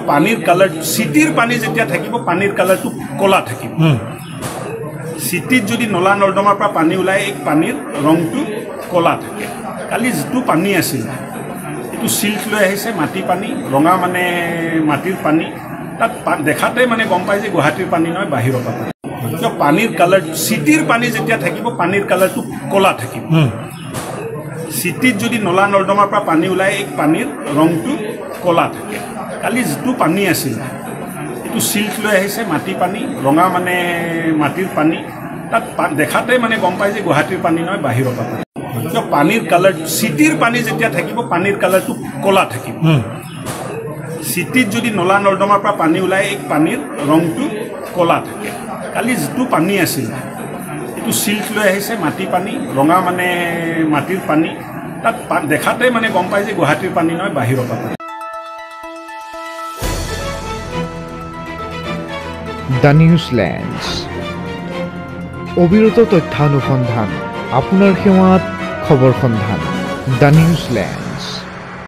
পানীৰ কালাৰ চিটিৰ পানী যেতিয়া থাকিব পানীৰ কালাৰটো কলা থাকিব চিটিত যদি নলা নৰ্দমাৰ পৰা পানী ওলাই এই পানীৰ ৰংটো কলা থাকে কালি যিটো পানী আছিল এইটো সিল্ক লৈ আহিছে মাটি পানী ৰঙা মানে মাটিৰ পানী তাত দেখাতে মানে গম পাই যে গুৱাহাটীৰ পানী নহয় বাহিৰৰ পানী পানীৰ কালাৰ চিটিৰ পানী যেতিয়া থাকিব পানীৰ কালাৰটো কলা থাকিব চিটিত যদি নলা নৰ্দমাৰ পৰা পানী ওলাই এই পানীৰ ৰংটো কলা থাকে কালি যিটো পানী আছিল এইটো সিল্ক লৈ আহিছে মাটি পানী ৰঙা মানে মাটিৰ পানী তাত দেখাতে মানে গম পাই যে গুৱাহাটীৰ পানী নহয় বাহিৰৰ পানী পানীৰ কালাৰ চিটিৰ পানী যেতিয়া থাকিব পানীৰ কালাৰটো কলা থাকিব চিটিত যদি নলা নৰ্দমাৰ পৰা পানী ওলাই এই পানীৰ ৰংটো কলা থাকে কালি যিটো পানী আছিল এইটো সিল্ক লৈ আহিছে মাটি পানী ৰঙা মানে মাটিৰ পানী তাত দেখাতে মানে গম পাই যে গুৱাহাটীৰ পানী নহয় বাহিৰৰ পানী দ্য নিউজলেণ্ডছ অবিৰত তথ্যানুসন্ধান আপোনাৰ সেৱাত খবৰ সন্ধান দ্য নিউজলেণ্ড